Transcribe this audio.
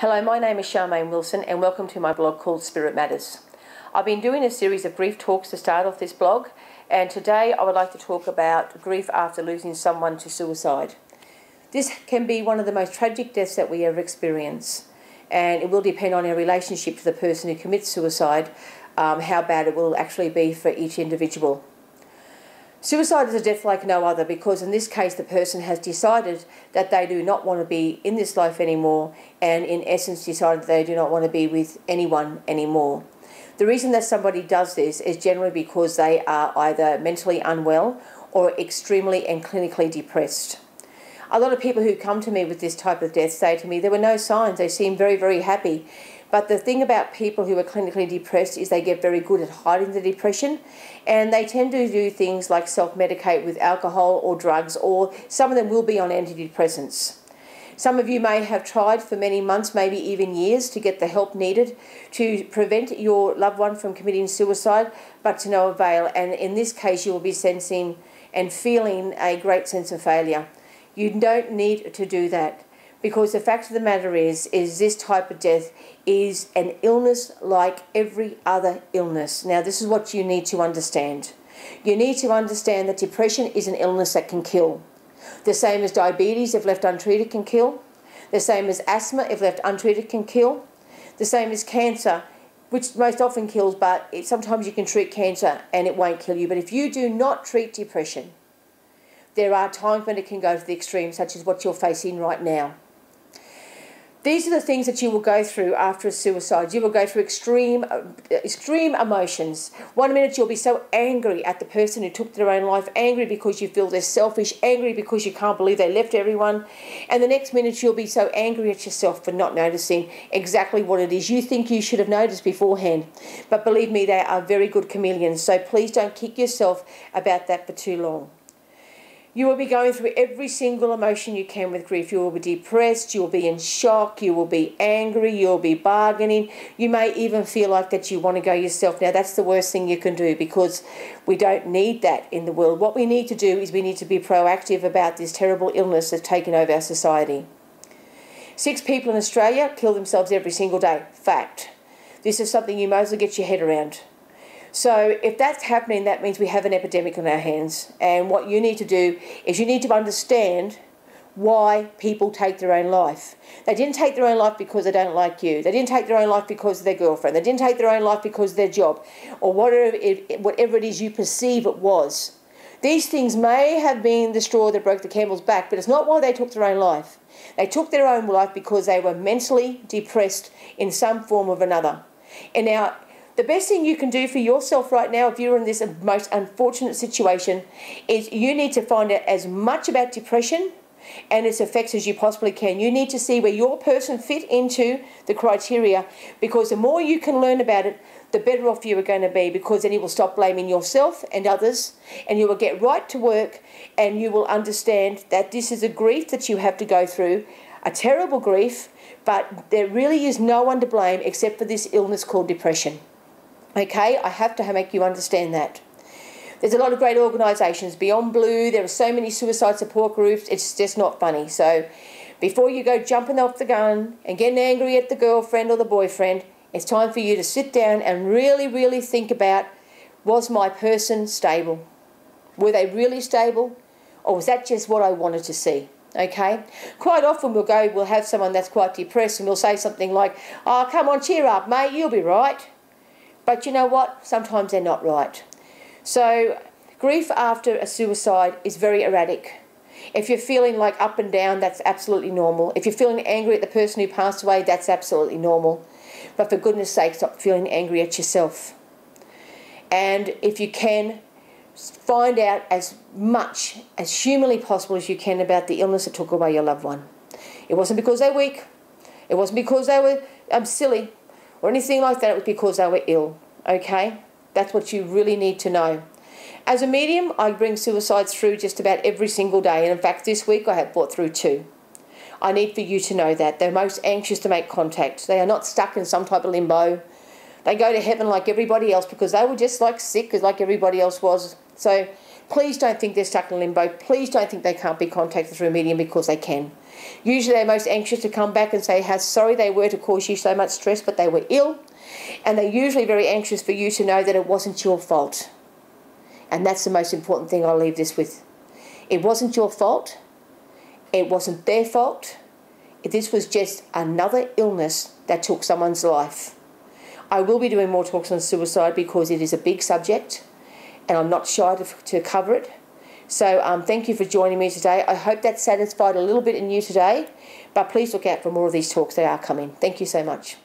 Hello, my name is Charmaine Wilson and welcome to my blog called Spirit Matters. I've been doing a series of grief talks to start off this blog, and today I would like to talk about grief after losing someone to suicide. This can be one of the most tragic deaths that we ever experience, and it will depend on our relationship to the person who commits suicide, how bad it will actually be for each individual. Suicide is a death like no other because in this case the person has decided that they do not want to be in this life anymore, and in essence decided they do not want to be with anyone anymore. The reason that somebody does this is generally because they are either mentally unwell or extremely and clinically depressed. A lot of people who come to me with this type of death say to me there were no signs, they seem very, very happy. But the thing about people who are clinically depressed is they get very good at hiding the depression, and they tend to do things like self-medicate with alcohol or drugs, or some of them will be on antidepressants. Some of you may have tried for many months, maybe even years, to get the help needed to prevent your loved one from committing suicide, but to no avail. And in this case, you will be sensing and feeling a great sense of failure. You don't need to do that. Because the fact of the matter is this type of death is an illness like every other illness. Now, this is what you need to understand. You need to understand that depression is an illness that can kill. The same as diabetes, if left untreated, can kill. The same as asthma, if left untreated, can kill. The same as cancer, which most often kills, but sometimes you can treat cancer and it won't kill you. But if you do not treat depression, there are times when it can go to the extreme, such as what you're facing right now. These are the things that you will go through after a suicide. You will go through extreme emotions. One minute you'll be so angry at the person who took their own life, angry because you feel they're selfish, angry because you can't believe they left everyone. And the next minute you'll be so angry at yourself for not noticing exactly what it is you think you should have noticed beforehand. But believe me, they are very good chameleons. So please don't kick yourself about that for too long. You will be going through every single emotion you can with grief. You will be depressed, you will be in shock, you will be angry, you will be bargaining. You may even feel like that you want to go yourself. Now, that's the worst thing you can do because we don't need that in the world. What we need to do is we need to be proactive about this terrible illness that's taken over our society. 6 people in Australia kill themselves every single day. Fact. This is something you might as well get your head around. So if that's happening, that means we have an epidemic on our hands. And what you need to do is you need to understand why people take their own life. They didn't take their own life because they don't like you. They didn't take their own life because of their girlfriend. They didn't take their own life because of their job or whatever it is you perceive it was. These things may have been the straw that broke the camel's back, but it's not why they took their own life. They took their own life because they were mentally depressed in some form or another. And now, the best thing you can do for yourself right now, if you're in this most unfortunate situation, is you need to find out as much about depression and its effects as you possibly can. You need to see where your person fit into the criteria, because the more you can learn about it, the better off you are going to be, because then you will stop blaming yourself and others, and you will get right to work, and you will understand that this is a grief that you have to go through, a terrible grief, but there really is no one to blame except for this illness called depression. Okay, I have to make you understand that. There's a lot of great organisations, Beyond Blue, there are so many suicide support groups, it's just not funny. So before you go jumping off the gun and getting angry at the girlfriend or the boyfriend, it's time for you to sit down and really, really think about, was my person stable? Were they really stable? Or was that just what I wanted to see? Okay, quite often we'll have someone that's quite depressed and we'll say something like, oh, come on, cheer up, mate, you'll be right. But you know what? Sometimes they're not right. So grief after a suicide is very erratic. If you're feeling like up and down, that's absolutely normal. If you're feeling angry at the person who passed away, that's absolutely normal. But for goodness sake, stop feeling angry at yourself. And if you can, find out as much as humanly possible as you can about the illness that took away your loved one. It wasn't because they're weak. It wasn't because they were silly or anything like that. It was because they were ill. Okay? That's what you really need to know. As a medium, I bring suicides through just about every single day. And in fact, this week I have brought through 2. I need for you to know that. They're most anxious to make contact. They are not stuck in some type of limbo. They go to heaven like everybody else because they were just like sick, like everybody else was. So Please don't think they're stuck in limbo. Please don't think they can't be contacted through a medium, because they can. Usually they're most anxious to come back and say how sorry they were to cause you so much stress, but they were ill. And they're usually very anxious for you to know that it wasn't your fault. And that's the most important thing I'll leave this with. It wasn't your fault. It wasn't their fault. This was just another illness that took someone's life. I will be doing more talks on suicide because it is a big subject and I'm not shy to cover it. So thank you for joining me today. I hope that satisfied a little bit in you today, but please look out for more of these talks. They are coming. Thank you so much.